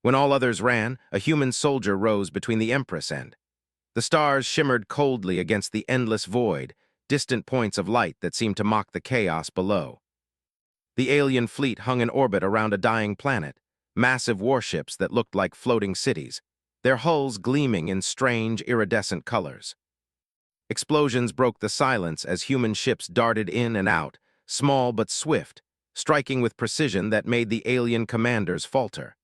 When all others ran, a human soldier rose between the Empress and. The stars shimmered coldly against the endless void, distant points of light that seemed to mock the chaos below. The alien fleet hung in orbit around a dying planet, massive warships that looked like floating cities, their hulls gleaming in strange, iridescent colors. Explosions broke the silence as human ships darted in and out, small but swift, striking with precision that made the alien commanders falter.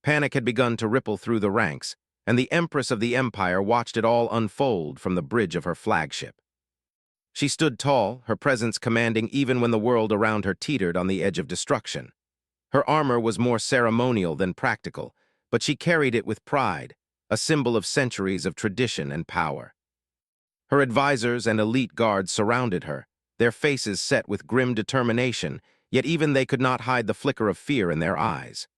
Panic had begun to ripple through the ranks, and the Empress of the Empire watched it all unfold from the bridge of her flagship. She stood tall, her presence commanding even when the world around her teetered on the edge of destruction. Her armor was more ceremonial than practical, but she carried it with pride, a symbol of centuries of tradition and power. Her advisors and elite guards surrounded her, their faces set with grim determination, yet even they could not hide the flicker of fear in their eyes.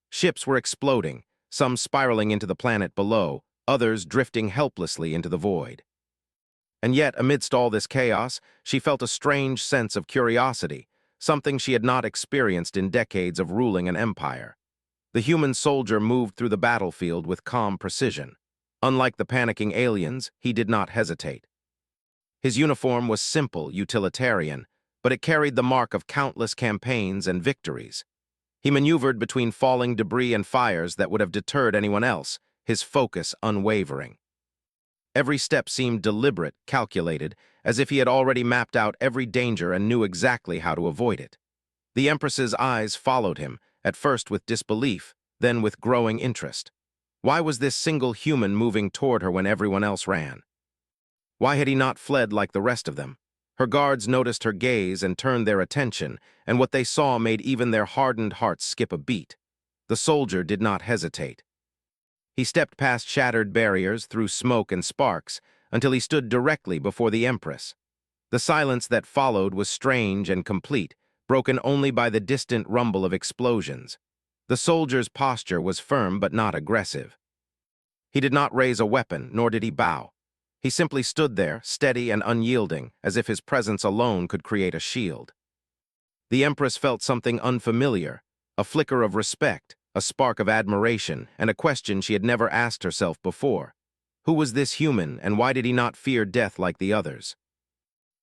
Ships were exploding, some spiraling into the planet below, others drifting helplessly into the void. And yet, amidst all this chaos, she felt a strange sense of curiosity, something she had not experienced in decades of ruling an empire. The human soldier moved through the battlefield with calm precision. Unlike the panicking aliens, he did not hesitate. His uniform was simple, utilitarian, but it carried the mark of countless campaigns and victories. He maneuvered between falling debris and fires that would have deterred anyone else, his focus unwavering. Every step seemed deliberate, calculated, as if he had already mapped out every danger and knew exactly how to avoid it. The Empress's eyes followed him, at first with disbelief, then with growing interest. Why was this single human moving toward her when everyone else ran? Why had he not fled like the rest of them? Her guards noticed her gaze and turned their attention, and what they saw made even their hardened hearts skip a beat. The soldier did not hesitate. He stepped past shattered barriers, through smoke and sparks, until he stood directly before the Empress. The silence that followed was strange and complete, broken only by the distant rumble of explosions. The soldier's posture was firm but not aggressive. He did not raise a weapon, nor did he bow. He simply stood there, steady and unyielding, as if his presence alone could create a shield. The Empress felt something unfamiliar, a flicker of respect, a spark of admiration, and a question she had never asked herself before. Who was this human, and why did he not fear death like the others?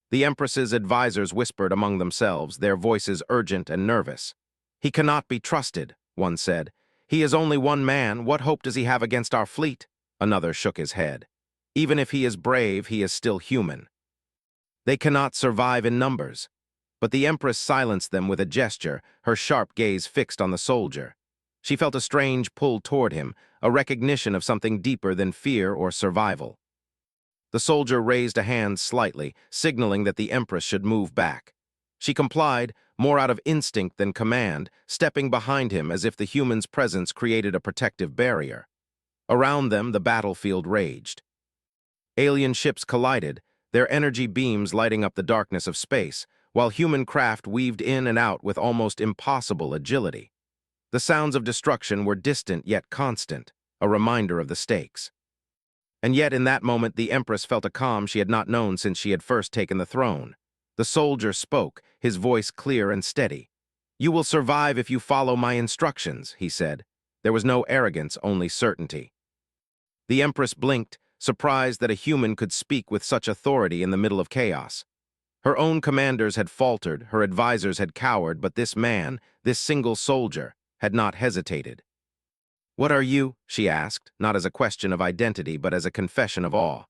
The Empress's advisors whispered among themselves, their voices urgent and nervous. "He cannot be trusted," one said. "He is only one man. What hope does he have against our fleet?" Another shook his head. "Even if he is brave, he is still human. They cannot survive in numbers." But the Empress silenced them with a gesture, her sharp gaze fixed on the soldier. She felt a strange pull toward him, a recognition of something deeper than fear or survival. The soldier raised a hand slightly, signaling that the Empress should move back. She complied, more out of instinct than command, stepping behind him as if the human's presence created a protective barrier. Around them, the battlefield raged. Alien ships collided, their energy beams lighting up the darkness of space, while human craft weaved in and out with almost impossible agility. The sounds of destruction were distant yet constant, a reminder of the stakes. And yet in that moment the Empress felt a calm she had not known since she had first taken the throne. The soldier spoke, his voice clear and steady. "You will survive if you follow my instructions," he said. There was no arrogance, only certainty. The Empress blinked, surprised that a human could speak with such authority in the middle of chaos. Her own commanders had faltered, her advisors had cowered, but this man, this single soldier, had not hesitated. "What are you?" she asked, not as a question of identity, but as a confession of awe.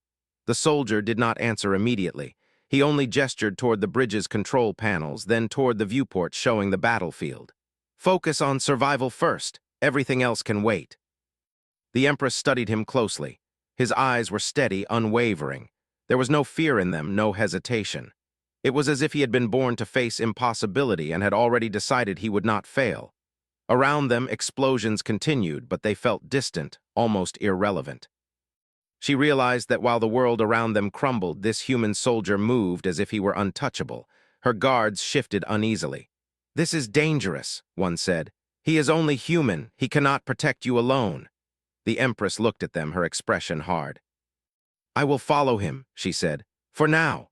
The soldier did not answer immediately. He only gestured toward the bridge's control panels, then toward the viewport showing the battlefield. "Focus on survival first. Everything else can wait." The Empress studied him closely. His eyes were steady, unwavering. There was no fear in them, no hesitation. It was as if he had been born to face impossibility and had already decided he would not fail. Around them, explosions continued, but they felt distant, almost irrelevant. She realized that while the world around them crumbled, this human soldier moved as if he were untouchable. Her guards shifted uneasily. "This is dangerous," one said. "He is only human. He cannot protect you alone." The Empress looked at them, her expression hard. "I will follow him," she said, "for now."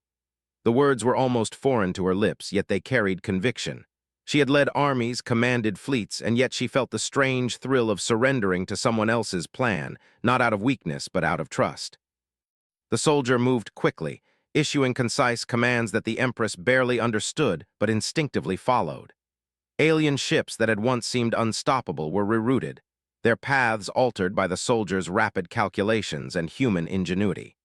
The words were almost foreign to her lips, yet they carried conviction. She had led armies, commanded fleets, and yet she felt the strange thrill of surrendering to someone else's plan, not out of weakness but out of trust. The soldier moved quickly, issuing concise commands that the Empress barely understood but instinctively followed. Alien ships that had once seemed unstoppable were rerouted, their paths altered by the soldier's rapid calculations and human ingenuity.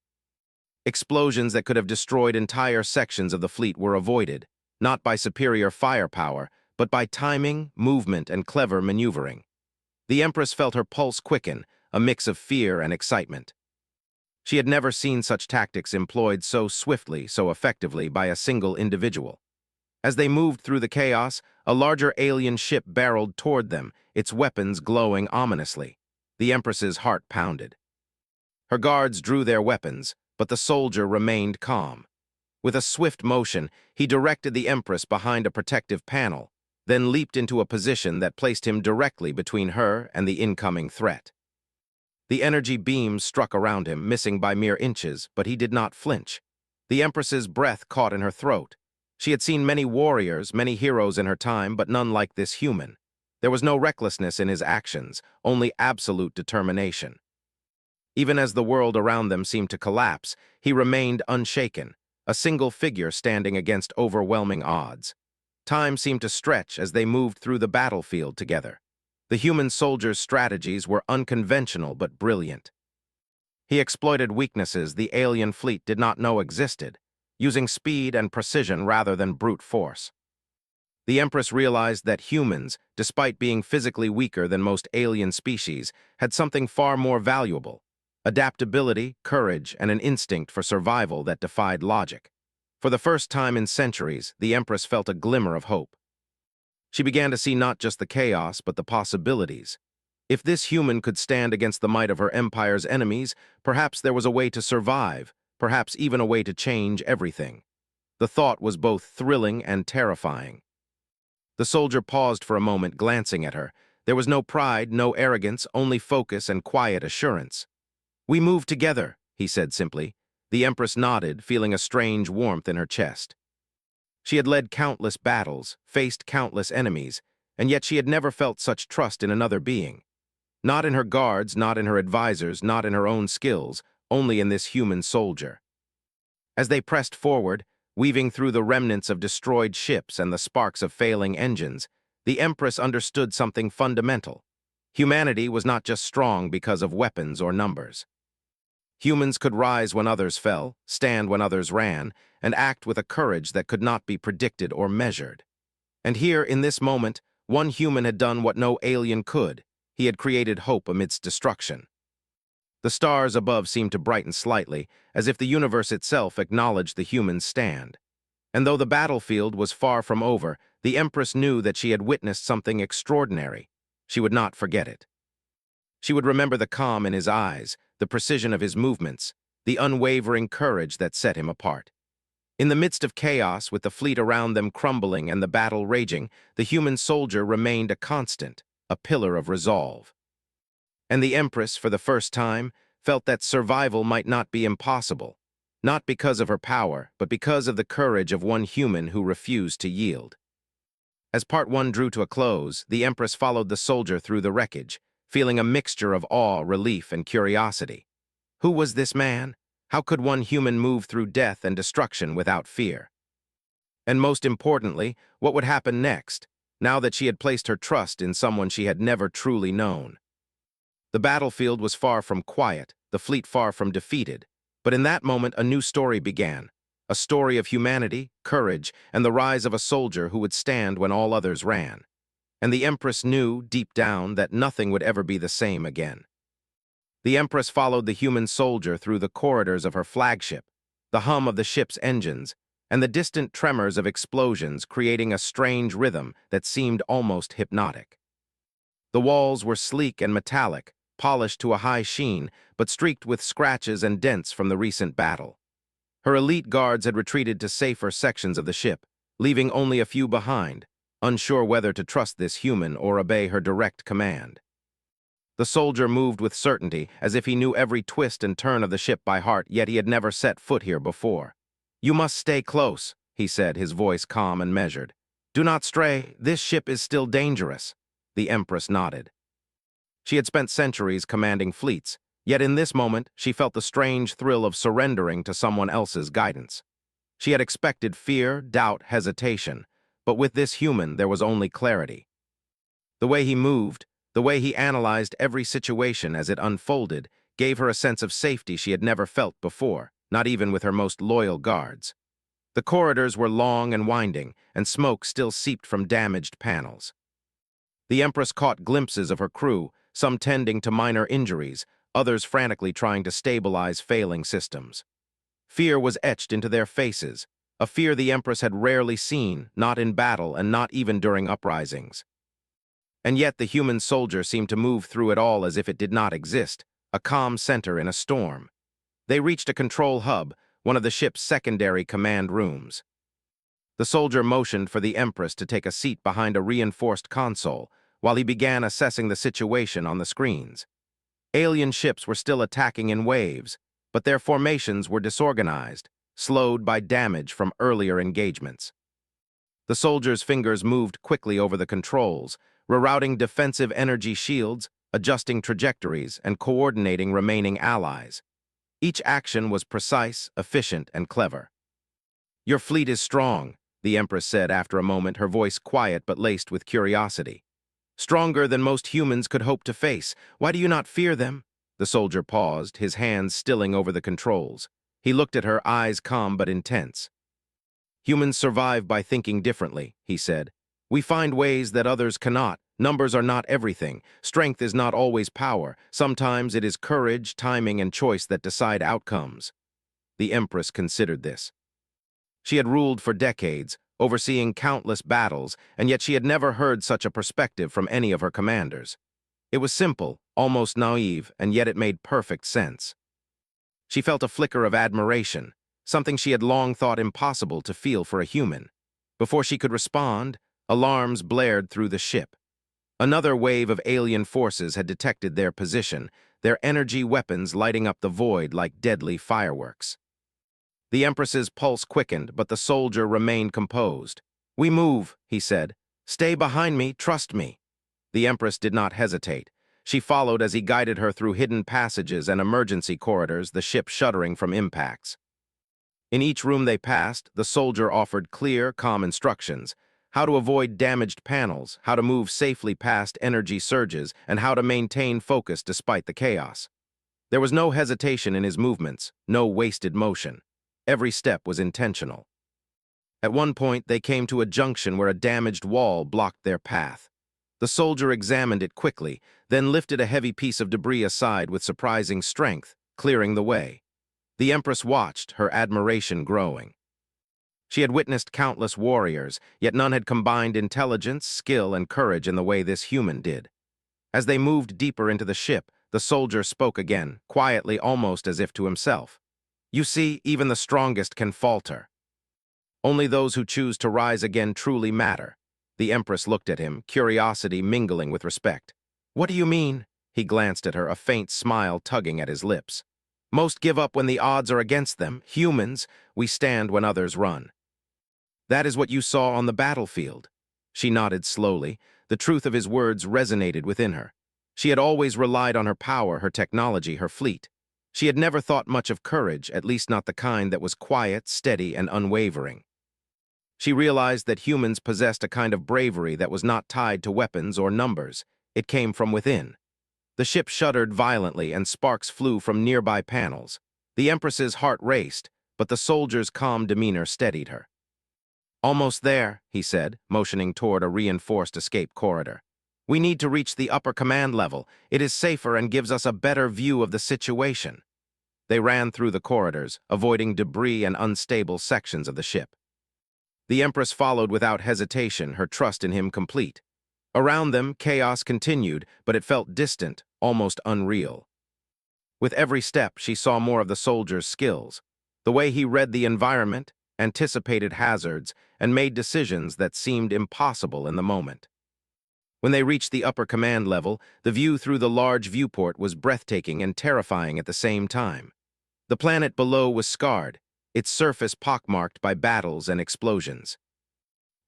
Explosions that could have destroyed entire sections of the fleet were avoided, not by superior firepower, but by timing, movement, and clever maneuvering. The Empress felt her pulse quicken, a mix of fear and excitement. She had never seen such tactics employed so swiftly, so effectively by a single individual. As they moved through the chaos, a larger alien ship barreled toward them, its weapons glowing ominously. The Empress's heart pounded. Her guards drew their weapons, but the soldier remained calm. With a swift motion, he directed the Empress behind a protective panel, then leaped into a position that placed him directly between her and the incoming threat. The energy beams struck around him, missing by mere inches, but he did not flinch. The Empress's breath caught in her throat. She had seen many warriors, many heroes in her time, but none like this human. There was no recklessness in his actions, only absolute determination. Even as the world around them seemed to collapse, he remained unshaken, a single figure standing against overwhelming odds. Time seemed to stretch as they moved through the battlefield together. The human soldier's strategies were unconventional but brilliant. He exploited weaknesses the alien fleet did not know existed, using speed and precision rather than brute force. The Empress realized that humans, despite being physically weaker than most alien species, had something far more valuable: adaptability, courage, and an instinct for survival that defied logic. For the first time in centuries, the Empress felt a glimmer of hope. She began to see not just the chaos, but the possibilities. If this human could stand against the might of her empire's enemies, perhaps there was a way to survive, perhaps even a way to change everything. The thought was both thrilling and terrifying. The soldier paused for a moment, glancing at her. There was no pride, no arrogance, only focus and quiet assurance. "We move together," he said simply. The Empress nodded, feeling a strange warmth in her chest. She had led countless battles, faced countless enemies, and yet she had never felt such trust in another being. Not in her guards, not in her advisors, not in her own skills, only in this human soldier. As they pressed forward, weaving through the remnants of destroyed ships and the sparks of failing engines, the Empress understood something fundamental. Humanity was not just strong because of weapons or numbers. Humans could rise when others fell, stand when others ran, and act with a courage that could not be predicted or measured. And here, in this moment, one human had done what no alien could. He had created hope amidst destruction. The stars above seemed to brighten slightly, as if the universe itself acknowledged the human's stand. And though the battlefield was far from over, the Empress knew that she had witnessed something extraordinary. She would not forget it. She would remember the calm in his eyes, the precision of his movements, the unwavering courage that set him apart. In the midst of chaos, with the fleet around them crumbling and the battle raging, the human soldier remained a constant, a pillar of resolve. And the Empress, for the first time, felt that survival might not be impossible, not because of her power, but because of the courage of one human who refused to yield. As part one drew to a close, the Empress followed the soldier through the wreckage, feeling a mixture of awe, relief, and curiosity. Who was this man? How could one human move through death and destruction without fear? And most importantly, what would happen next, now that she had placed her trust in someone she had never truly known? The battlefield was far from quiet, the fleet far from defeated, but in that moment a new story began, a story of humanity, courage, and the rise of a soldier who would stand when all others ran. And the Empress knew, deep down, that nothing would ever be the same again. The Empress followed the human soldier through the corridors of her flagship, the hum of the ship's engines, and the distant tremors of explosions creating a strange rhythm that seemed almost hypnotic. The walls were sleek and metallic, polished to a high sheen, but streaked with scratches and dents from the recent battle. Her elite guards had retreated to safer sections of the ship, leaving only a few behind, unsure whether to trust this human or obey her direct command. The soldier moved with certainty, as if he knew every twist and turn of the ship by heart, yet he had never set foot here before. "You must stay close," he said, his voice calm and measured. Do not stray, this ship is still dangerous. The Empress nodded. She had spent centuries commanding fleets, yet in this moment she felt the strange thrill of surrendering to someone else's guidance. She had expected fear, doubt, hesitation, but with this human there was only clarity. The way he moved, the way he analyzed every situation as it unfolded, gave her a sense of safety she had never felt before, not even with her most loyal guards. The corridors were long and winding, and smoke still seeped from damaged panels. The Empress caught glimpses of her crew, some tending to minor injuries, others frantically trying to stabilize failing systems. Fear was etched into their faces, a fear the Empress had rarely seen, not in battle and not even during uprisings. And yet the human soldier seemed to move through it all as if it did not exist, a calm center in a storm. They reached a control hub, one of the ship's secondary command rooms. The soldier motioned for the Empress to take a seat behind a reinforced console, while he began assessing the situation on the screens. Alien ships were still attacking in waves, but their formations were disorganized, slowed by damage from earlier engagements. The soldier's fingers moved quickly over the controls, rerouting defensive energy shields, adjusting trajectories, and coordinating remaining allies. Each action was precise, efficient, and clever. "Your fleet is strong," the Empress said after a moment, her voice quiet but laced with curiosity. "Stronger than most humans could hope to face. Why do you not fear them?" The soldier paused, his hands stilling over the controls. He looked at her, eyes calm but intense. "Humans survive by thinking differently," he said. "We find ways that others cannot. Numbers are not everything. Strength is not always power. Sometimes it is courage, timing, and choice that decide outcomes." The Empress considered this. She had ruled for decades, overseeing countless battles, and yet she had never heard such a perspective from any of her commanders. It was simple, almost naive, and yet it made perfect sense. She felt a flicker of admiration, something she had long thought impossible to feel for a human. Before she could respond, alarms blared through the ship. Another wave of alien forces had detected their position, their energy weapons lighting up the void like deadly fireworks. The Empress's pulse quickened, but the soldier remained composed. "We move," he said. "Stay behind me, trust me." The Empress did not hesitate. She followed as he guided her through hidden passages and emergency corridors, the ship shuddering from impacts. In each room they passed, the soldier offered clear, calm instructions: how to avoid damaged panels, how to move safely past energy surges, and how to maintain focus despite the chaos. There was no hesitation in his movements, no wasted motion. Every step was intentional. At one point, they came to a junction where a damaged wall blocked their path. The soldier examined it quickly, then lifted a heavy piece of debris aside with surprising strength, clearing the way. The Empress watched, her admiration growing. She had witnessed countless warriors, yet none had combined intelligence, skill, and courage in the way this human did. As they moved deeper into the ship, the soldier spoke again, quietly, almost as if to himself. "You see, even the strongest can falter. Only those who choose to rise again truly matter." The Empress looked at him, curiosity mingling with respect. "What do you mean?" He glanced at her, a faint smile tugging at his lips. "Most give up when the odds are against them. Humans, we stand when others run." "That is what you saw on the battlefield." She nodded slowly. The truth of his words resonated within her. She had always relied on her power, her technology, her fleet. She had never thought much of courage, at least not the kind that was quiet, steady, and unwavering. She realized that humans possessed a kind of bravery that was not tied to weapons or numbers. It came from within. The ship shuddered violently, and sparks flew from nearby panels. The Empress's heart raced, but the soldier's calm demeanor steadied her. "Almost there," he said, motioning toward a reinforced escape corridor. "We need to reach the upper command level. It is safer and gives us a better view of the situation." They ran through the corridors, avoiding debris and unstable sections of the ship. The Empress followed without hesitation, her trust in him complete. Around them, chaos continued, but it felt distant, almost unreal. With every step, she saw more of the soldier's skills. The way he read the environment, anticipated hazards, and made decisions that seemed impossible in the moment. When they reached the upper command level, the view through the large viewport was breathtaking and terrifying at the same time. The planet below was scarred, its surface pockmarked by battles and explosions.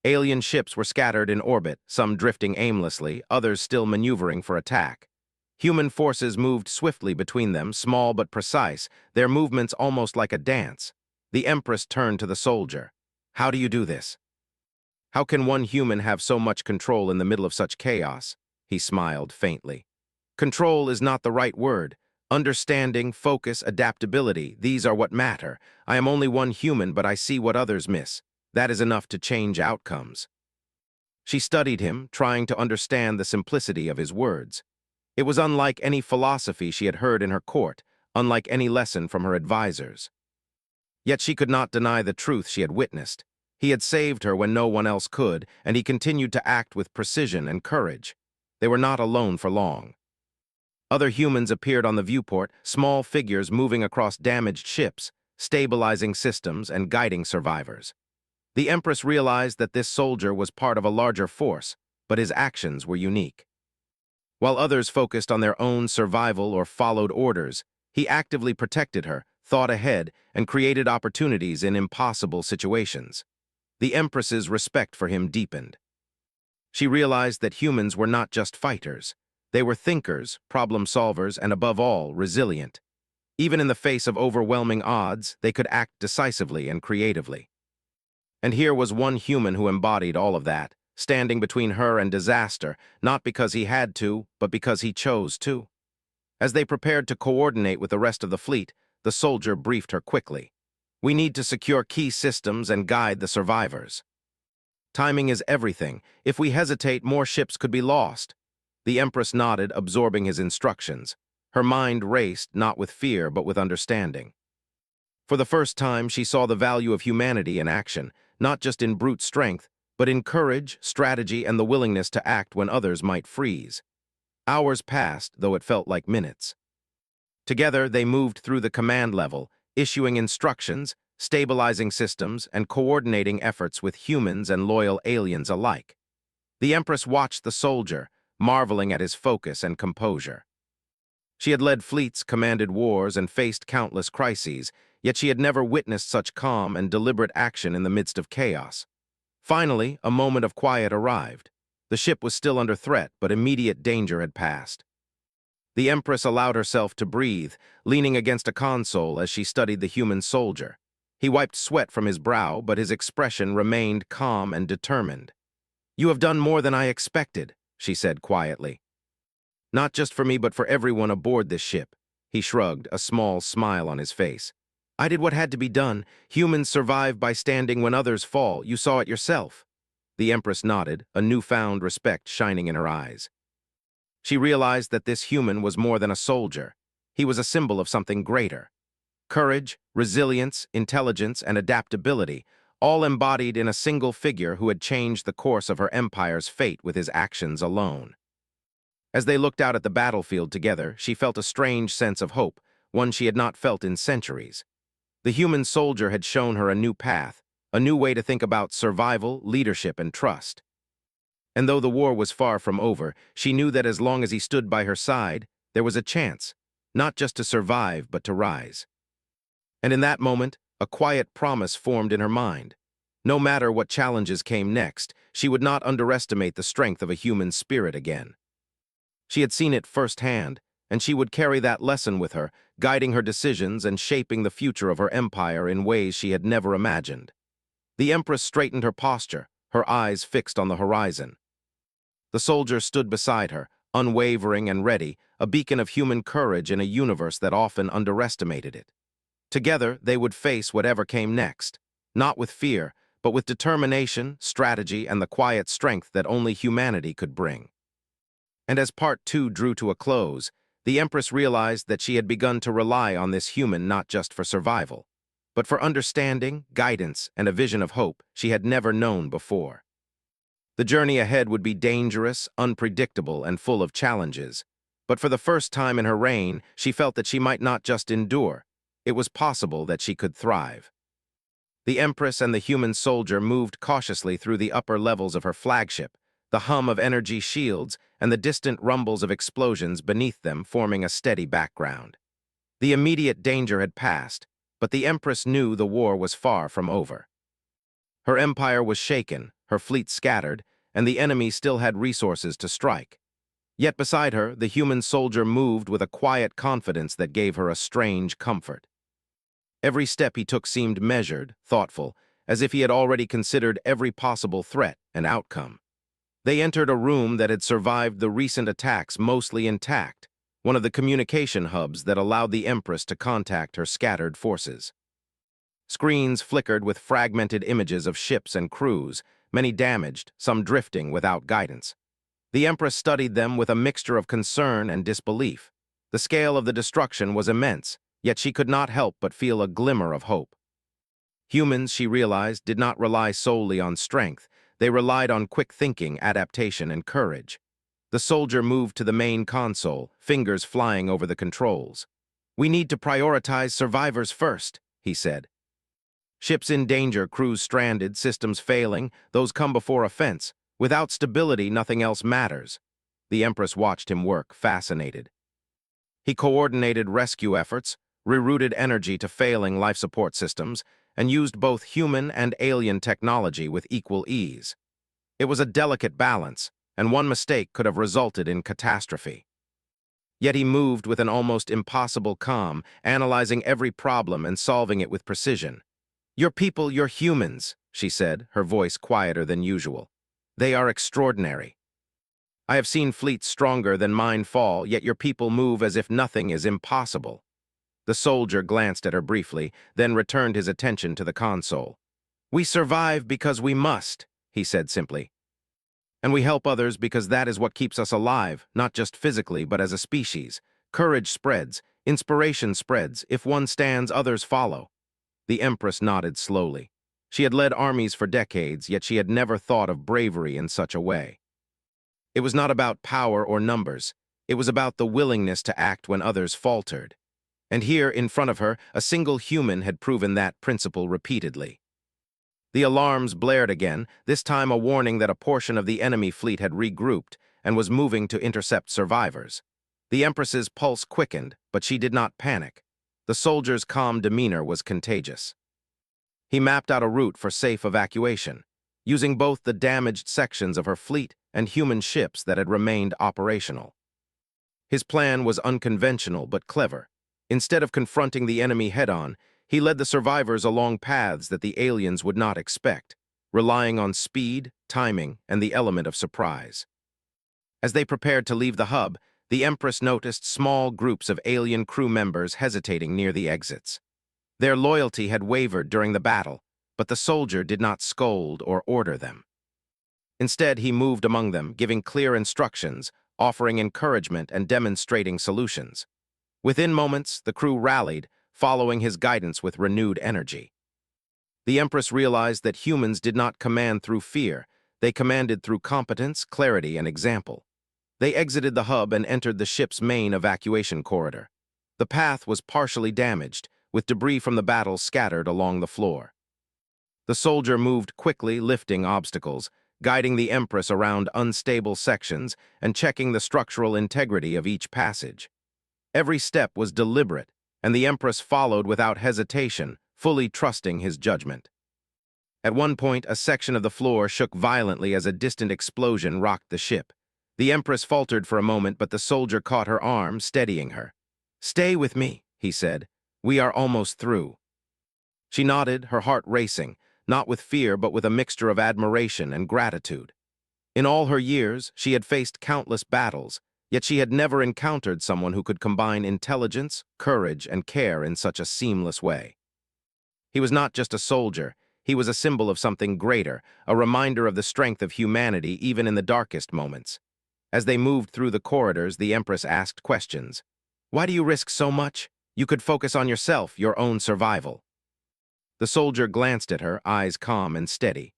Alien ships were scattered in orbit, some drifting aimlessly, others still maneuvering for attack. Human forces moved swiftly between them, small but precise, their movements almost like a dance. The Empress turned to the soldier. "How do you do this? How can one human have so much control in the middle of such chaos?" He smiled faintly. "Control is not the right word. Understanding, focus, adaptability, these are what matter. I am only one human, but I see what others miss. That is enough to change outcomes." She studied him, trying to understand the simplicity of his words. It was unlike any philosophy she had heard in her court, unlike any lesson from her advisors. Yet she could not deny the truth she had witnessed. He had saved her when no one else could, and he continued to act with precision and courage. They were not alone for long. Other humans appeared on the viewport, small figures moving across damaged ships, stabilizing systems and guiding survivors. The Empress realized that this soldier was part of a larger force, but his actions were unique. While others focused on their own survival or followed orders, he actively protected her, thought ahead, and created opportunities in impossible situations. The Empress's respect for him deepened. She realized that humans were not just fighters. They were thinkers, problem solvers, and above all, resilient. Even in the face of overwhelming odds, they could act decisively and creatively. And here was one human who embodied all of that, standing between her and disaster, not because he had to, but because he chose to. As they prepared to coordinate with the rest of the fleet, the soldier briefed her quickly. "We need to secure key systems and guide the survivors. Timing is everything. If we hesitate, more ships could be lost." The Empress nodded, absorbing his instructions. Her mind raced, not with fear, but with understanding. For the first time, she saw the value of humanity in action, not just in brute strength, but in courage, strategy, and the willingness to act when others might freeze. Hours passed, though it felt like minutes. Together, they moved through the command level, issuing instructions, stabilizing systems, and coordinating efforts with humans and loyal aliens alike. The Empress watched the soldier, marveling at his focus and composure. She had led fleets, commanded wars, and faced countless crises, yet she had never witnessed such calm and deliberate action in the midst of chaos. Finally, a moment of quiet arrived. The ship was still under threat, but immediate danger had passed. The Empress allowed herself to breathe, leaning against a console as she studied the human soldier. He wiped sweat from his brow, but his expression remained calm and determined. "You have done more than I expected," she said quietly. "Not just for me, but for everyone aboard this ship." He shrugged, a small smile on his face. "I did what had to be done. Humans survive by standing when others fall. You saw it yourself." The Empress nodded, a newfound respect shining in her eyes. She realized that this human was more than a soldier. He was a symbol of something greater. Courage, resilience, intelligence, and adaptability, all embodied in a single figure who had changed the course of her empire's fate with his actions alone. As they looked out at the battlefield together, she felt a strange sense of hope, one she had not felt in centuries. The human soldier had shown her a new path, a new way to think about survival, leadership, and trust. And though the war was far from over, she knew that as long as he stood by her side, there was a chance, not just to survive, but to rise. And in that moment, a quiet promise formed in her mind. No matter what challenges came next, she would not underestimate the strength of a human spirit again. She had seen it firsthand, and she would carry that lesson with her, guiding her decisions and shaping the future of her empire in ways she had never imagined. The Empress straightened her posture, her eyes fixed on the horizon. The soldier stood beside her, unwavering and ready, a beacon of human courage in a universe that often underestimated it. Together, they would face whatever came next, not with fear, but with determination, strategy, and the quiet strength that only humanity could bring. And as Part 2 drew to a close, the Empress realized that she had begun to rely on this human not just for survival, but for understanding, guidance, and a vision of hope she had never known before. The journey ahead would be dangerous, unpredictable, and full of challenges, but for the first time in her reign, she felt that she might not just endure. It was possible that she could thrive. The Empress and the human soldier moved cautiously through the upper levels of her flagship, the hum of energy shields and the distant rumbles of explosions beneath them forming a steady background. The immediate danger had passed, but the Empress knew the war was far from over. Her empire was shaken, her fleet scattered, and the enemy still had resources to strike. Yet beside her, the human soldier moved with a quiet confidence that gave her a strange comfort. Every step he took seemed measured, thoughtful, as if he had already considered every possible threat and outcome. They entered a room that had survived the recent attacks mostly intact, one of the communication hubs that allowed the Empress to contact her scattered forces. Screens flickered with fragmented images of ships and crews, many damaged, some drifting without guidance. The Empress studied them with a mixture of concern and disbelief. The scale of the destruction was immense, yet she could not help but feel a glimmer of hope. Humans, she realized, did not rely solely on strength. They relied on quick thinking, adaptation, and courage. The soldier moved to the main console, fingers flying over the controls. "We need to prioritize survivors first," he said. "Ships in danger, crews stranded, systems failing, those come before offense. Without stability, nothing else matters." The Empress watched him work, fascinated. He coordinated rescue efforts, rerouted energy to failing life support systems, and used both human and alien technology with equal ease. It was a delicate balance, and one mistake could have resulted in catastrophe. Yet he moved with an almost impossible calm, analyzing every problem and solving it with precision. "Your people, your humans," she said, her voice quieter than usual. "They are extraordinary. I have seen fleets stronger than mine fall, yet your people move as if nothing is impossible." The soldier glanced at her briefly, then returned his attention to the console. "We survive because we must," he said simply. "And we help others because that is what keeps us alive, not just physically, but as a species. Courage spreads, inspiration spreads. If one stands, others follow." The Empress nodded slowly. She had led armies for decades, yet she had never thought of bravery in such a way. It was not about power or numbers. It was about the willingness to act when others faltered. And here, in front of her, a single human had proven that principle repeatedly. The alarms blared again, this time a warning that a portion of the enemy fleet had regrouped and was moving to intercept survivors. The Empress's pulse quickened, but she did not panic. The soldier's calm demeanor was contagious. He mapped out a route for safe evacuation, using both the damaged sections of her fleet and human ships that had remained operational. His plan was unconventional but clever. Instead of confronting the enemy head-on, he led the survivors along paths that the aliens would not expect, relying on speed, timing, and the element of surprise. As they prepared to leave the hub, the Empress noticed small groups of alien crew members hesitating near the exits. Their loyalty had wavered during the battle, but the soldier did not scold or order them. Instead, he moved among them, giving clear instructions, offering encouragement, and demonstrating solutions. Within moments, the crew rallied, following his guidance with renewed energy. The Empress realized that humans did not command through fear. They commanded through competence, clarity, and example. They exited the hub and entered the ship's main evacuation corridor. The path was partially damaged, with debris from the battle scattered along the floor. The soldier moved quickly, lifting obstacles, guiding the Empress around unstable sections and checking the structural integrity of each passage. Every step was deliberate, and the Empress followed without hesitation, fully trusting his judgment. At one point, a section of the floor shook violently as a distant explosion rocked the ship. The Empress faltered for a moment, but the soldier caught her arm, steadying her. "Stay with me," he said. "We are almost through." She nodded, her heart racing, not with fear but with a mixture of admiration and gratitude. In all her years, she had faced countless battles, yet she had never encountered someone who could combine intelligence, courage, and care in such a seamless way. He was not just a soldier, he was a symbol of something greater, a reminder of the strength of humanity even in the darkest moments. As they moved through the corridors, the Empress asked questions. "Why do you risk so much? You could focus on yourself, your own survival." The soldier glanced at her, eyes calm and steady.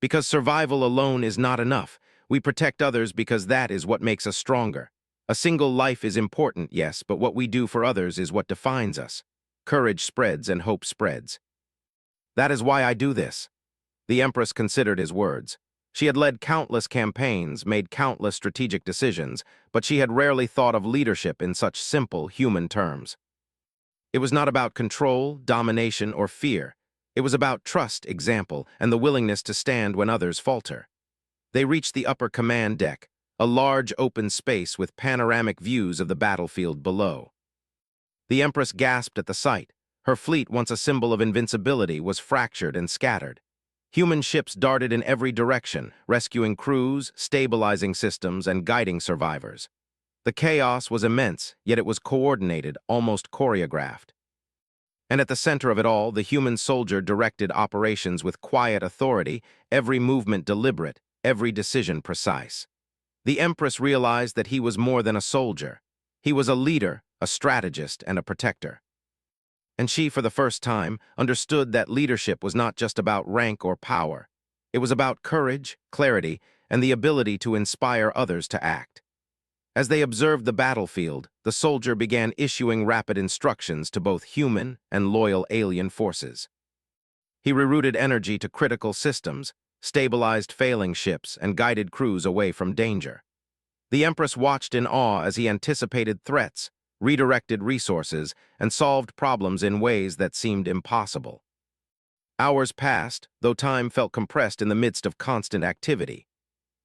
"Because survival alone is not enough. We protect others because that is what makes us stronger. A single life is important, yes, but what we do for others is what defines us. Courage spreads and hope spreads. That is why I do this." The Empress considered his words. She had led countless campaigns, made countless strategic decisions, but she had rarely thought of leadership in such simple human terms. It was not about control, domination, or fear. It was about trust, example, and the willingness to stand when others falter. They reached the upper command deck, a large open space with panoramic views of the battlefield below. The Empress gasped at the sight. Her fleet, once a symbol of invincibility, was fractured and scattered. Human ships darted in every direction, rescuing crews, stabilizing systems, and guiding survivors. The chaos was immense, yet it was coordinated, almost choreographed. And at the center of it all, the human soldier directed operations with quiet authority, every movement deliberate, every decision precise. The Empress realized that he was more than a soldier. He was a leader, a strategist, and a protector. And she, for the first time, understood that leadership was not just about rank or power. It was about courage, clarity, and the ability to inspire others to act. As they observed the battlefield, the soldier began issuing rapid instructions to both human and loyal alien forces. He rerouted energy to critical systems, stabilized failing ships, and guided crews away from danger. The Empress watched in awe as he anticipated threats, redirected resources, and solved problems in ways that seemed impossible. Hours passed, though time felt compressed in the midst of constant activity.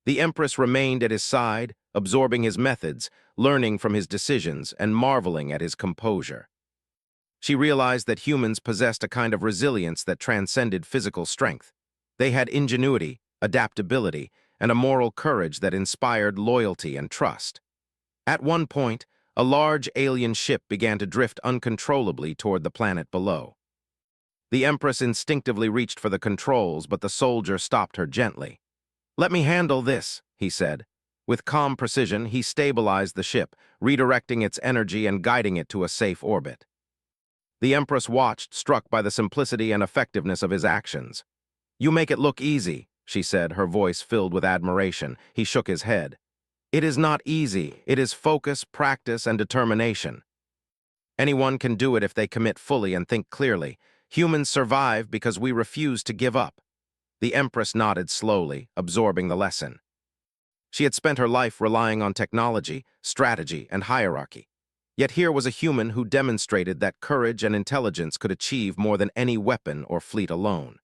The Empress remained at his side, absorbing his methods, learning from his decisions, and marveling at his composure. She realized that humans possessed a kind of resilience that transcended physical strength. They had ingenuity, adaptability, and a moral courage that inspired loyalty and trust. At one point, a large alien ship began to drift uncontrollably toward the planet below. The Empress instinctively reached for the controls, but the soldier stopped her gently. "Let me handle this," he said. With calm precision, he stabilized the ship, redirecting its energy and guiding it to a safe orbit. The Empress watched, struck by the simplicity and effectiveness of his actions. "You make it look easy," she said, her voice filled with admiration. He shook his head. "It is not easy. It is focus, practice, and determination. Anyone can do it if they commit fully and think clearly. Humans survive because we refuse to give up." The Empress nodded slowly, absorbing the lesson. She had spent her life relying on technology, strategy, and hierarchy. Yet here was a human who demonstrated that courage and intelligence could achieve more than any weapon or fleet alone.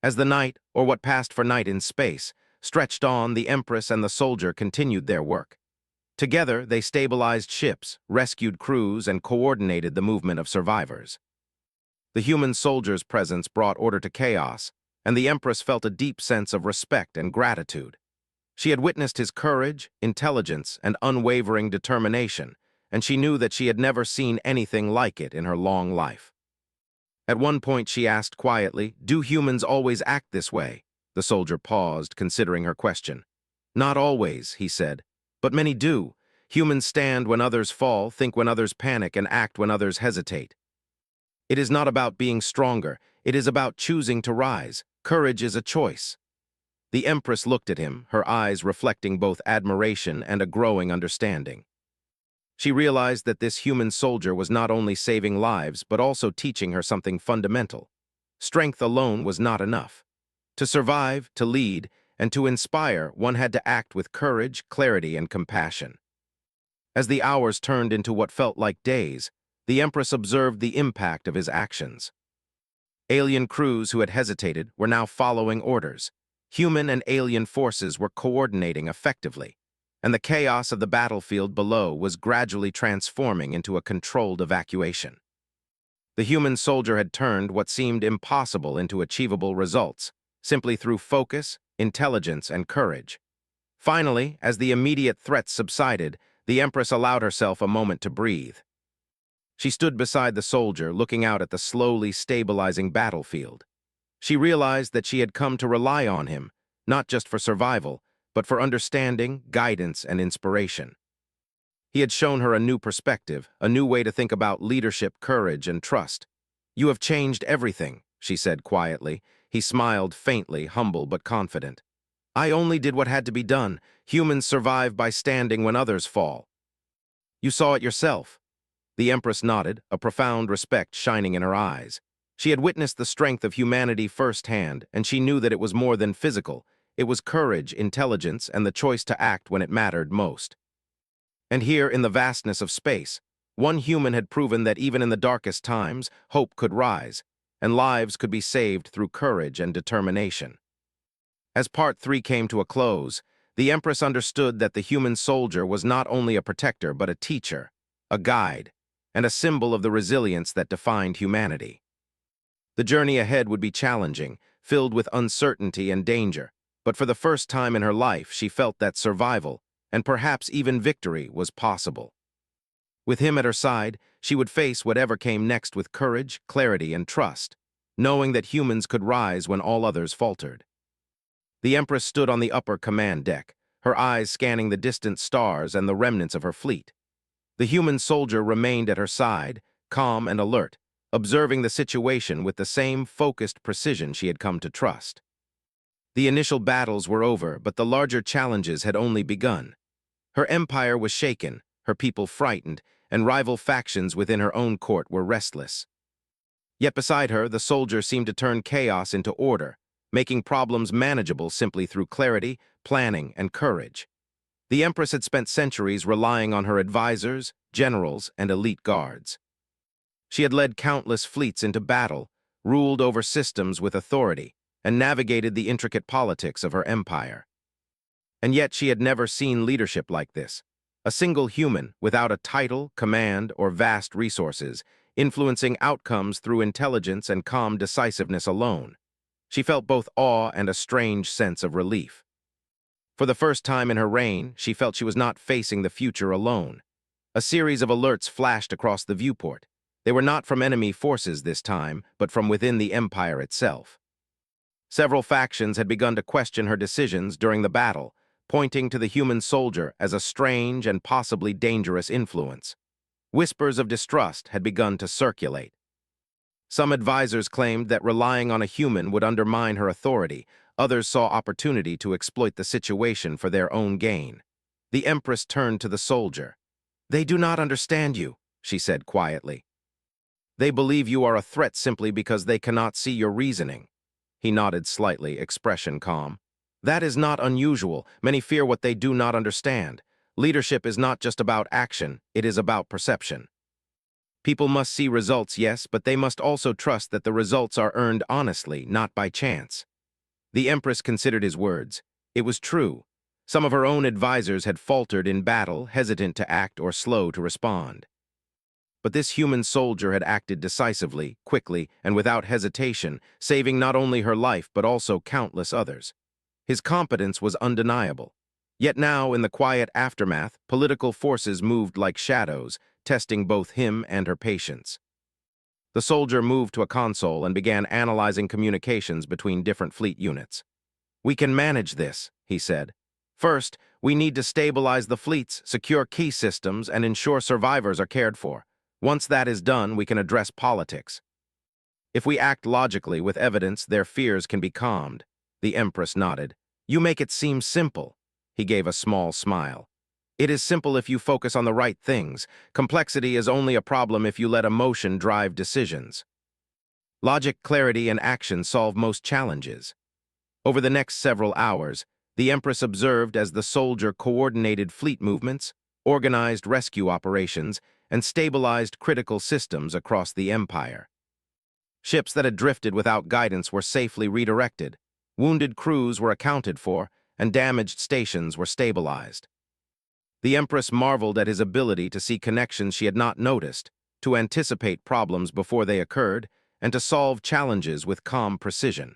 As the night, or what passed for night in space, stretched on, the Empress and the soldier continued their work. Together, they stabilized ships, rescued crews, and coordinated the movement of survivors. The human soldier's presence brought order to chaos, and the Empress felt a deep sense of respect and gratitude. She had witnessed his courage, intelligence, and unwavering determination, and she knew that she had never seen anything like it in her long life. At one point she asked quietly, "Do humans always act this way?" The soldier paused, considering her question. "Not always," he said, "but many do. Humans stand when others fall, think when others panic, and act when others hesitate. It is not about being stronger, it is about choosing to rise. Courage is a choice." The Empress looked at him, her eyes reflecting both admiration and a growing understanding. She realized that this human soldier was not only saving lives, but also teaching her something fundamental. Strength alone was not enough. To survive, to lead, and to inspire, one had to act with courage, clarity, and compassion. As the hours turned into what felt like days, the Empress observed the impact of his actions. Alien crews who had hesitated were now following orders. Human and alien forces were coordinating effectively, and the chaos of the battlefield below was gradually transforming into a controlled evacuation. The human soldier had turned what seemed impossible into achievable results, simply through focus, intelligence, and courage. Finally, as the immediate threats subsided, the Empress allowed herself a moment to breathe. She stood beside the soldier, looking out at the slowly stabilizing battlefield. She realized that she had come to rely on him, not just for survival, but for understanding, guidance, and inspiration. He had shown her a new perspective, a new way to think about leadership, courage, and trust. "You have changed everything," she said quietly. He smiled faintly, humble but confident. "I only did what had to be done. Humans survive by standing when others fall. You saw it yourself." The Empress nodded, a profound respect shining in her eyes. She had witnessed the strength of humanity firsthand, and she knew that it was more than physical. It was courage, intelligence, and the choice to act when it mattered most. And here, in the vastness of space, one human had proven that even in the darkest times, hope could rise. and lives could be saved through courage and determination. As Part 3 came to a close, the Empress understood that the human soldier was not only a protector but a teacher, a guide, and a symbol of the resilience that defined humanity. The journey ahead would be challenging, filled with uncertainty and danger, but for the first time in her life she felt that survival, and perhaps even victory, was possible. With him at her side, she would face whatever came next with courage, clarity, and trust, knowing that humans could rise when all others faltered. The Empress stood on the upper command deck, her eyes scanning the distant stars and the remnants of her fleet. The human soldier remained at her side, calm and alert, observing the situation with the same focused precision she had come to trust. The initial battles were over, but the larger challenges had only begun. Her empire was shaken, her people frightened, and rival factions within her own court were restless. Yet beside her, the soldier seemed to turn chaos into order, making problems manageable simply through clarity, planning, and courage. The Empress had spent centuries relying on her advisors, generals, and elite guards. She had led countless fleets into battle, ruled over systems with authority, and navigated the intricate politics of her empire. And yet she had never seen leadership like this. A single human, without a title, command, or vast resources, influencing outcomes through intelligence and calm decisiveness alone. She felt both awe and a strange sense of relief. For the first time in her reign, she felt she was not facing the future alone. A series of alerts flashed across the viewport. They were not from enemy forces this time, but from within the empire itself. Several factions had begun to question her decisions during the battle, pointing to the human soldier as a strange and possibly dangerous influence. Whispers of distrust had begun to circulate. Some advisors claimed that relying on a human would undermine her authority. Others saw opportunity to exploit the situation for their own gain. The Empress turned to the soldier. "They do not understand you," she said quietly. "They believe you are a threat simply because they cannot see your reasoning." He nodded slightly, expression calm. "That is not unusual. Many fear what they do not understand. Leadership is not just about action, it is about perception. People must see results, yes, but they must also trust that the results are earned honestly, not by chance." The Empress considered his words. It was true. Some of her own advisors had faltered in battle, hesitant to act or slow to respond. But this human soldier had acted decisively, quickly, and without hesitation, saving not only her life but also countless others. His competence was undeniable. Yet now, in the quiet aftermath, political forces moved like shadows, testing both him and her patience. The soldier moved to a console and began analyzing communications between different fleet units. "We can manage this," he said. "First, we need to stabilize the fleets, secure key systems, and ensure survivors are cared for. Once that is done, we can address politics. If we act logically with evidence, their fears can be calmed." The Empress nodded. "You make it seem simple." He gave a small smile. "It is simple if you focus on the right things. Complexity is only a problem if you let emotion drive decisions. Logic, clarity, and action solve most challenges." Over the next several hours, the Empress observed as the soldier coordinated fleet movements, organized rescue operations, and stabilized critical systems across the empire. Ships that had drifted without guidance were safely redirected, wounded crews were accounted for, and damaged stations were stabilized. The Empress marveled at his ability to see connections she had not noticed, to anticipate problems before they occurred, and to solve challenges with calm precision.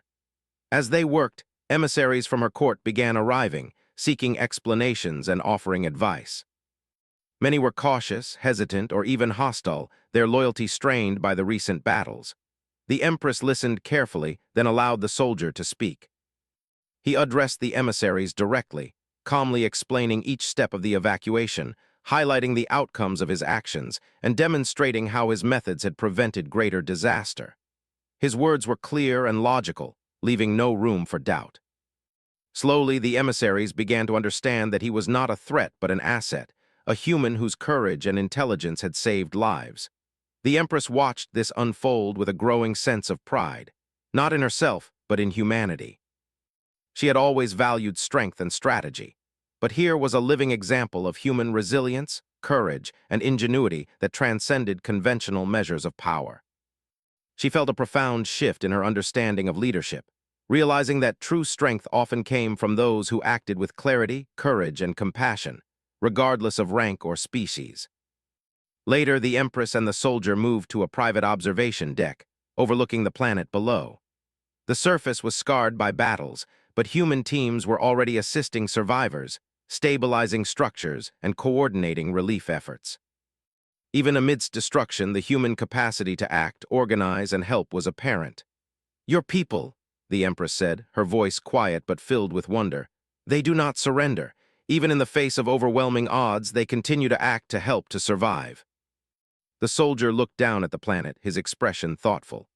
As they worked, emissaries from her court began arriving, seeking explanations and offering advice. Many were cautious, hesitant, or even hostile, their loyalty strained by the recent battles. The Empress listened carefully, then allowed the soldier to speak. He addressed the emissaries directly, calmly explaining each step of the evacuation, highlighting the outcomes of his actions, and demonstrating how his methods had prevented greater disaster. His words were clear and logical, leaving no room for doubt. Slowly, the emissaries began to understand that he was not a threat but an asset, a human whose courage and intelligence had saved lives. The Empress watched this unfold with a growing sense of pride, not in herself, but in humanity. She had always valued strength and strategy, but here was a living example of human resilience, courage, and ingenuity that transcended conventional measures of power. She felt a profound shift in her understanding of leadership, realizing that true strength often came from those who acted with clarity, courage, and compassion, regardless of rank or species. Later, the Empress and the soldier moved to a private observation deck, overlooking the planet below. The surface was scarred by battles, but human teams were already assisting survivors, stabilizing structures, and coordinating relief efforts. Even amidst destruction, the human capacity to act, organize, and help was apparent. "Your people," the Empress said, her voice quiet but filled with wonder. "They do not surrender. Even in the face of overwhelming odds, they continue to act to help to survive." The soldier looked down at the planet, his expression thoughtful.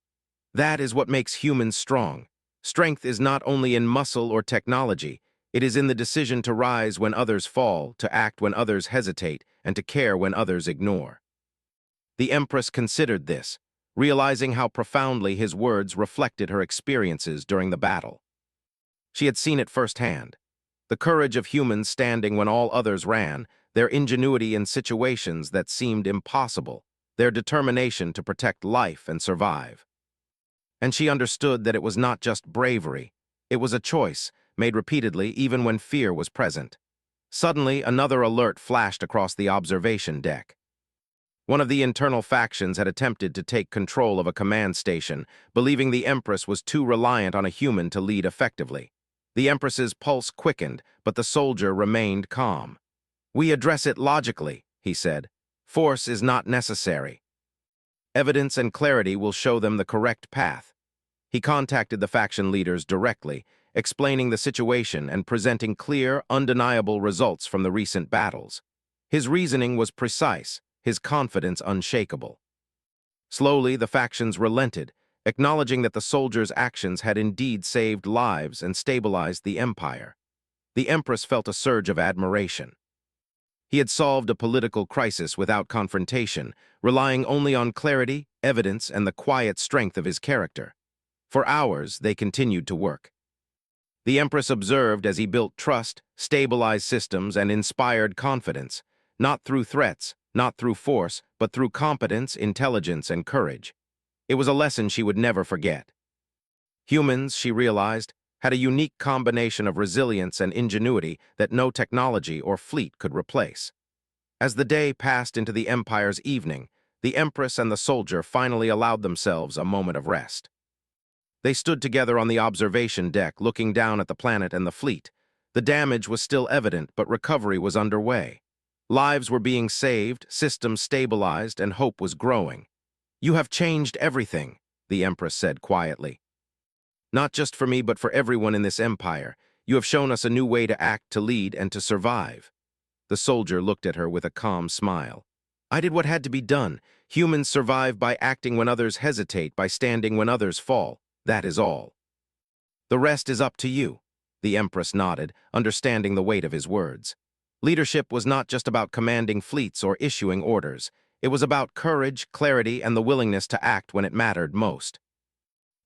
"That is what makes humans strong. Strength is not only in muscle or technology, it is in the decision to rise when others fall, to act when others hesitate, and to care when others ignore." The Empress considered this, realizing how profoundly his words reflected her experiences during the battle. She had seen it firsthand. The courage of humans standing when all others ran, their ingenuity in situations that seemed impossible, their determination to protect life and survive. And she understood that it was not just bravery, it was a choice, made repeatedly even when fear was present. Suddenly, another alert flashed across the observation deck. One of the internal factions had attempted to take control of a command station, believing the Empress was too reliant on a human to lead effectively. The Empress's pulse quickened, but the soldier remained calm. "We address it logically," he said. "Force is not necessary. Evidence and clarity will show them the correct path." He contacted the faction leaders directly, explaining the situation and presenting clear, undeniable results from the recent battles. His reasoning was precise, his confidence unshakable. Slowly, the factions relented, acknowledging that the soldiers' actions had indeed saved lives and stabilized the empire. The Empress felt a surge of admiration. He had solved a political crisis without confrontation, relying only on clarity, evidence, and the quiet strength of his character. For hours, they continued to work. The Empress observed as he built trust, stabilized systems, and inspired confidence, not through threats, not through force, but through competence, intelligence, and courage. It was a lesson she would never forget. Humans, she realized, had a unique combination of resilience and ingenuity that no technology or fleet could replace. As the day passed into the Empire's evening, the Empress and the soldier finally allowed themselves a moment of rest. They stood together on the observation deck, looking down at the planet and the fleet. The damage was still evident, but recovery was underway. Lives were being saved, systems stabilized, and hope was growing. "You have changed everything," the Empress said quietly. "Not just for me, but for everyone in this empire. You have shown us a new way to act, to lead, and to survive." The soldier looked at her with a calm smile. "I did what had to be done. Humans survive by acting when others hesitate, by standing when others fall. That is all. The rest is up to you." The Empress nodded, understanding the weight of his words. Leadership was not just about commanding fleets or issuing orders. It was about courage, clarity, and the willingness to act when it mattered most.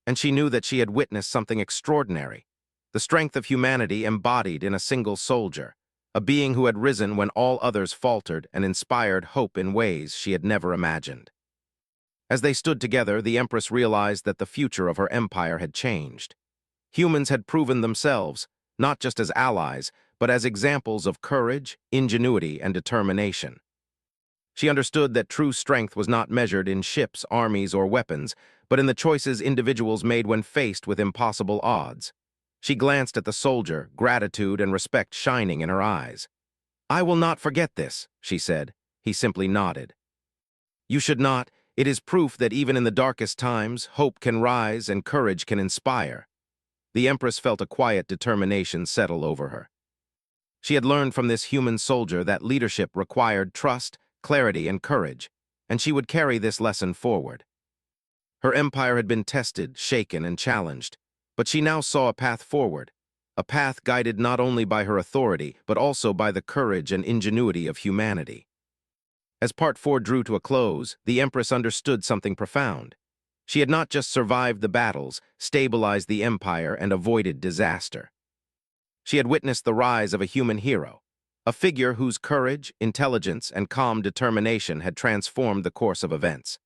And she knew that she had witnessed something extraordinary, the strength of humanity embodied in a single soldier, a being who had risen when all others faltered and inspired hope in ways she had never imagined. As they stood together, the Empress realized that the future of her empire had changed. Humans had proven themselves, not just as allies, but as examples of courage, ingenuity, and determination. She understood that true strength was not measured in ships, armies, or weapons, but in the choices individuals made when faced with impossible odds. She glanced at the soldier, gratitude and respect shining in her eyes. "I will not forget this," she said. He simply nodded. "You should not. It is proof that even in the darkest times, hope can rise and courage can inspire." The Empress felt a quiet determination settle over her. She had learned from this human soldier that leadership required trust, clarity, and courage, and she would carry this lesson forward. Her empire had been tested, shaken, and challenged, but she now saw a path forward, a path guided not only by her authority, but also by the courage and ingenuity of humanity. As Part 4 drew to a close, the Empress understood something profound. She had not just survived the battles, stabilized the empire, and avoided disaster. She had witnessed the rise of a human hero, a figure whose courage, intelligence, and calm determination had transformed the course of events.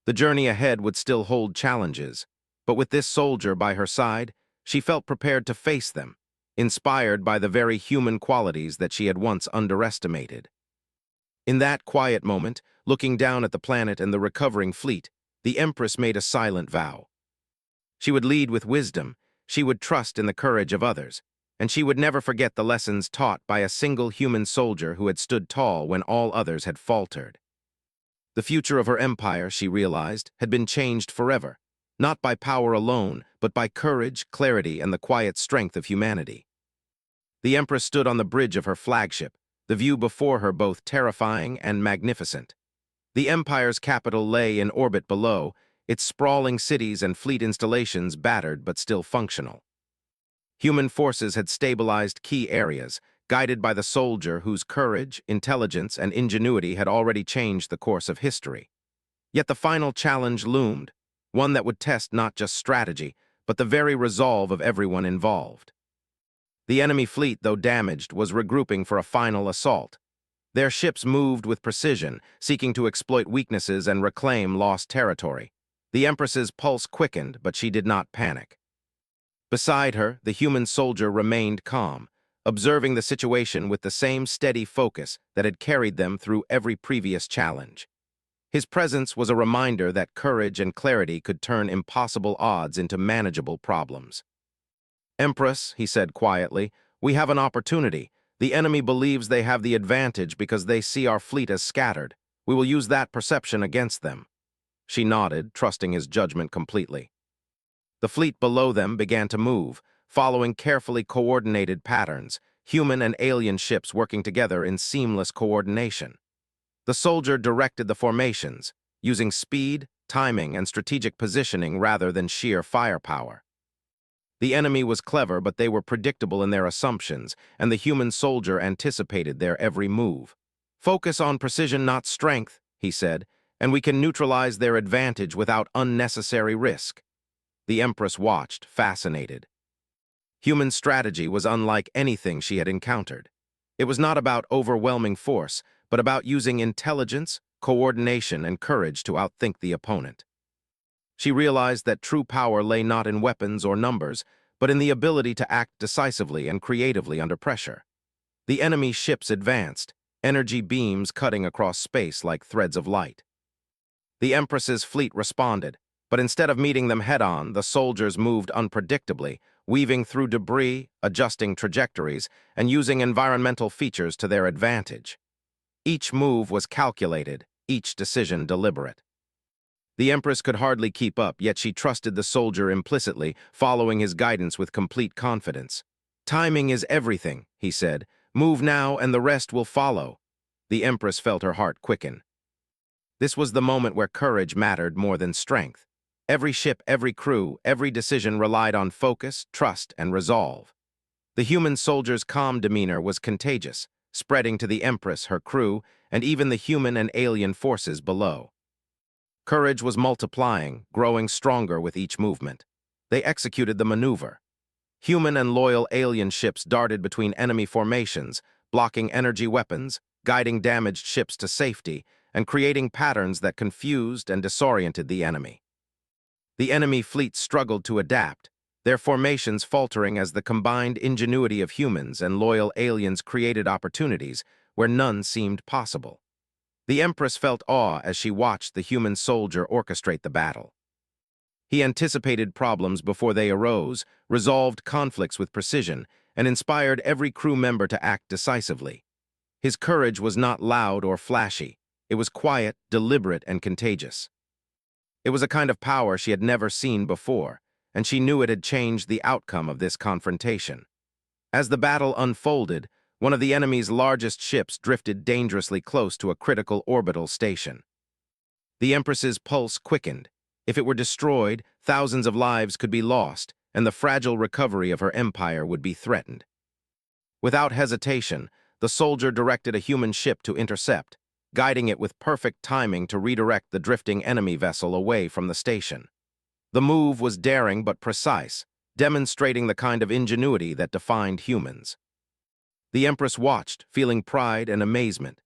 The journey ahead would still hold challenges, but with this soldier by her side, she felt prepared to face them, inspired by the very human qualities that she had once underestimated. In that quiet moment, looking down at the planet and the recovering fleet, the Empress made a silent vow. She would lead with wisdom, she would trust in the courage of others, and she would never forget the lessons taught by a single human soldier who had stood tall when all others had faltered. The future of her empire, she realized, had been changed forever, not by power alone, but by courage, clarity, and the quiet strength of humanity. The Empress stood on the bridge of her flagship, the view before her both terrifying and magnificent. The Empire's capital lay in orbit below, its sprawling cities and fleet installations battered but still functional. Human forces had stabilized key areas, guided by the soldier whose courage, intelligence, and ingenuity had already changed the course of history. Yet the final challenge loomed, one that would test not just strategy, but the very resolve of everyone involved. The enemy fleet, though damaged, was regrouping for a final assault. Their ships moved with precision, seeking to exploit weaknesses and reclaim lost territory. The Empress's pulse quickened, but she did not panic. Beside her, the human soldier remained calm, observing the situation with the same steady focus that had carried them through every previous challenge. His presence was a reminder that courage and clarity could turn impossible odds into manageable problems. "Empress," he said quietly, "we have an opportunity. The enemy believes they have the advantage because they see our fleet as scattered. We will use that perception against them." She nodded, trusting his judgment completely. The fleet below them began to move, following carefully coordinated patterns, human and alien ships working together in seamless coordination. The soldier directed the formations, using speed, timing, and strategic positioning rather than sheer firepower. The enemy was clever, but they were predictable in their assumptions, and the human soldier anticipated their every move. "Focus on precision, not strength," he said, "and we can neutralize their advantage without unnecessary risk." The Empress watched, fascinated. Human strategy was unlike anything she had encountered. It was not about overwhelming force, but about using intelligence, coordination, and courage to outthink the opponent. She realized that true power lay not in weapons or numbers, but in the ability to act decisively and creatively under pressure. The enemy ships advanced, energy beams cutting across space like threads of light. The Empress's fleet responded, but instead of meeting them head-on, the soldiers moved unpredictably, weaving through debris, adjusting trajectories, and using environmental features to their advantage. Each move was calculated, each decision deliberate. The Empress could hardly keep up, yet she trusted the soldier implicitly, following his guidance with complete confidence. "Timing is everything," he said. "Move now and the rest will follow." The Empress felt her heart quicken. This was the moment where courage mattered more than strength. Every ship, every crew, every decision relied on focus, trust, and resolve. The human soldier's calm demeanor was contagious, spreading to the Empress, her crew, and even the human and alien forces below. Courage was multiplying, growing stronger with each movement. They executed the maneuver. Human and loyal alien ships darted between enemy formations, blocking energy weapons, guiding damaged ships to safety, and creating patterns that confused and disoriented the enemy. The enemy fleet struggled to adapt, their formations faltering as the combined ingenuity of humans and loyal aliens created opportunities where none seemed possible. The Empress felt awe as she watched the human soldier orchestrate the battle. He anticipated problems before they arose, resolved conflicts with precision, and inspired every crew member to act decisively. His courage was not loud or flashy. It was quiet, deliberate, and contagious. It was a kind of power she had never seen before, and she knew it had changed the outcome of this confrontation. As the battle unfolded, one of the enemy's largest ships drifted dangerously close to a critical orbital station. The Empress's pulse quickened. If it were destroyed, thousands of lives could be lost, and the fragile recovery of her empire would be threatened. Without hesitation, the soldier directed a human ship to intercept, guiding it with perfect timing to redirect the drifting enemy vessel away from the station. The move was daring but precise, demonstrating the kind of ingenuity that defined humans. The Empress watched, feeling pride and amazement.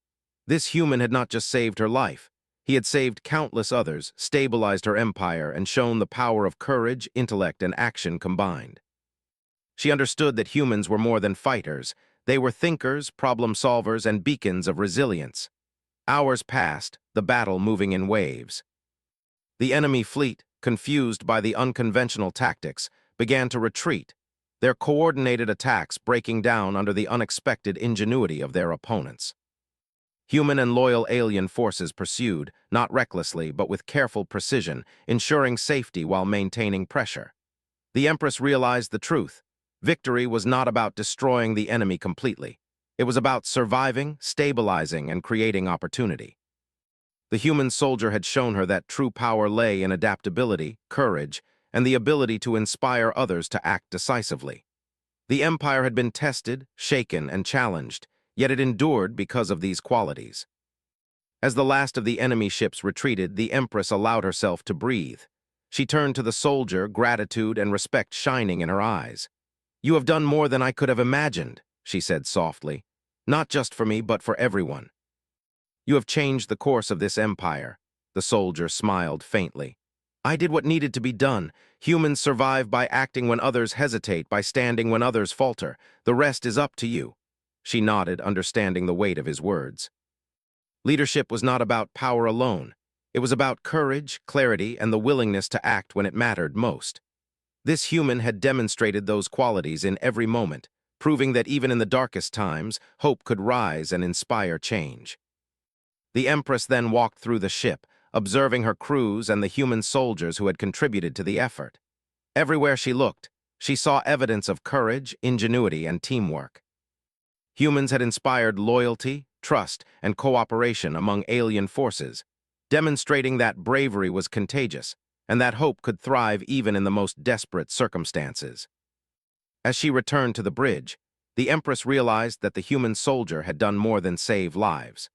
This human had not just saved her life, He had saved countless others, stabilized her empire, and shown the power of courage, intellect, and action combined. She understood that humans were more than fighters. They were thinkers, problem solvers, and beacons of resilience. Hours passed, the battle moving in waves. The enemy fleet, confused by the unconventional tactics, began to retreat, their coordinated attacks breaking down under the unexpected ingenuity of their opponents. Human and loyal alien forces pursued, not recklessly but with careful precision, ensuring safety while maintaining pressure. The Empress realized the truth. Victory was not about destroying the enemy completely. It was about surviving, stabilizing, and creating opportunity. The human soldier had shown her that true power lay in adaptability, courage, and the ability to inspire others to act decisively. The Empire had been tested, shaken, and challenged, yet it endured because of these qualities. As the last of the enemy ships retreated, the Empress allowed herself to breathe. She turned to the soldier, gratitude and respect shining in her eyes. "You have done more than I could have imagined," she said softly. "Not just for me, but for everyone. You have changed the course of this empire." The soldier smiled faintly. "I did what needed to be done. Humans survive by acting when others hesitate, by standing when others falter. The rest is up to you." She nodded, understanding the weight of his words. Leadership was not about power alone. It was about courage, clarity, and the willingness to act when it mattered most. This human had demonstrated those qualities in every moment, proving that even in the darkest times, hope could rise and inspire change. The Empress then walked through the ship, observing her crews and the human soldiers who had contributed to the effort. Everywhere she looked, she saw evidence of courage, ingenuity, and teamwork. Humans had inspired loyalty, trust, and cooperation among alien forces, demonstrating that bravery was contagious and that hope could thrive even in the most desperate circumstances. As she returned to the bridge, the Empress realized that the human soldier had done more than save lives.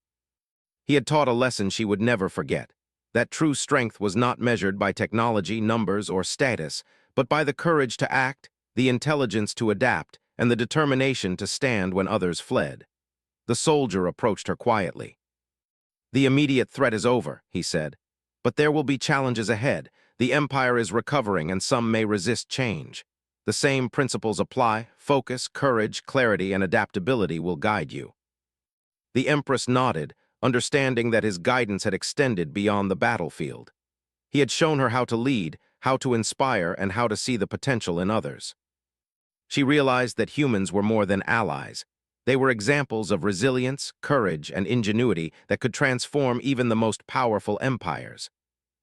He had taught a lesson she would never forget, that true strength was not measured by technology, numbers, or status, but by the courage to act, the intelligence to adapt, and the determination to stand when others fled. The soldier approached her quietly. "The immediate threat is over," he said, "but there will be challenges ahead. The Empire is recovering and some may resist change. The same principles apply. Focus, courage, clarity, and adaptability will guide you." The Empress nodded, understanding that his guidance had extended beyond the battlefield. He had shown her how to lead, how to inspire, and how to see the potential in others. She realized that humans were more than allies. They were examples of resilience, courage, and ingenuity that could transform even the most powerful empires.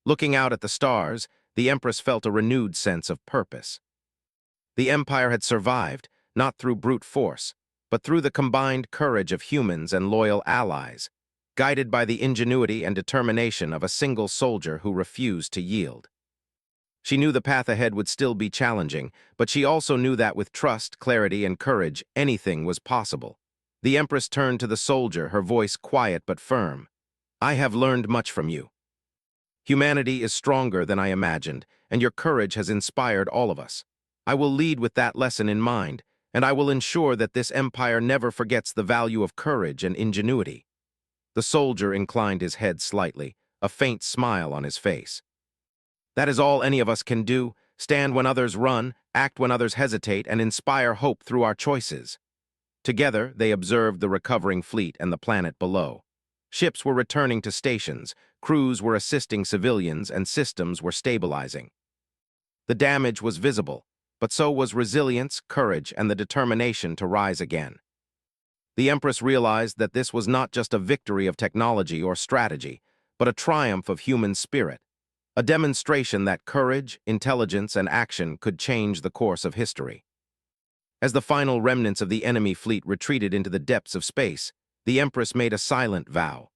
Looking out at the stars, the Empress felt a renewed sense of purpose. The Empire had survived, not through brute force, but through the combined courage of humans and loyal allies, guided by the ingenuity and determination of a single soldier who refused to yield. She knew the path ahead would still be challenging, but she also knew that with trust, clarity, and courage, anything was possible. The Empress turned to the soldier, her voice quiet but firm. "I have learned much from you. Humanity is stronger than I imagined, and your courage has inspired all of us. I will lead with that lesson in mind, and I will ensure that this empire never forgets the value of courage and ingenuity." The soldier inclined his head slightly, a faint smile on his face. "That is all any of us can do: stand when others run, act when others hesitate, and inspire hope through our choices." Together, they observed the recovering fleet and the planet below. Ships were returning to stations, crews were assisting civilians, and systems were stabilizing. The damage was visible, but so was resilience, courage, and the determination to rise again. The Empress realized that this was not just a victory of technology or strategy, but a triumph of human spirit, a demonstration that courage, intelligence, and action could change the course of history. As the final remnants of the enemy fleet retreated into the depths of space, the Empress made a silent vow.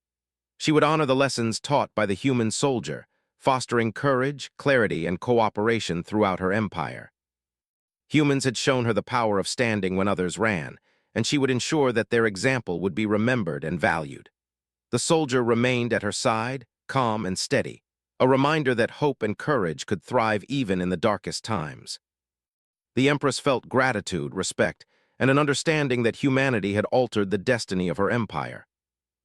She would honor the lessons taught by the human soldier, fostering courage, clarity, and cooperation throughout her empire. Humans had shown her the power of standing when others ran, and she would ensure that their example would be remembered and valued. The soldier remained at her side, calm and steady, a reminder that hope and courage could thrive even in the darkest times. The Empress felt gratitude, respect, and an understanding that humanity had altered the destiny of her empire.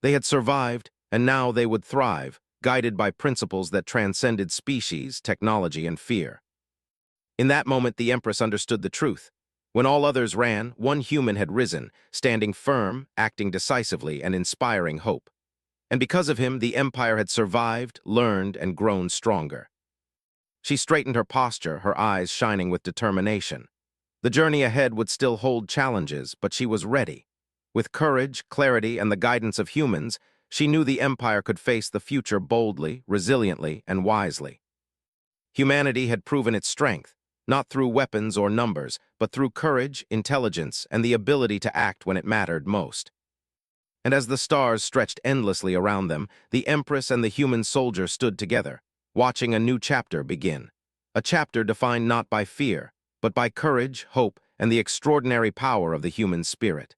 They had survived, and now they would thrive, guided by principles that transcended species, technology, and fear. In that moment, the Empress understood the truth. When all others ran, one human had risen, standing firm, acting decisively, and inspiring hope. And because of him, the Empire had survived, learned, and grown stronger. She straightened her posture, her eyes shining with determination. The journey ahead would still hold challenges, but she was ready. With courage, clarity, and the guidance of humans, she knew the Empire could face the future boldly, resiliently, and wisely. Humanity had proven its strength, not through weapons or numbers, but through courage, intelligence, and the ability to act when it mattered most. And as the stars stretched endlessly around them, the Empress and the human soldier stood together, watching a new chapter begin. A chapter defined not by fear, but by courage, hope, and the extraordinary power of the human spirit.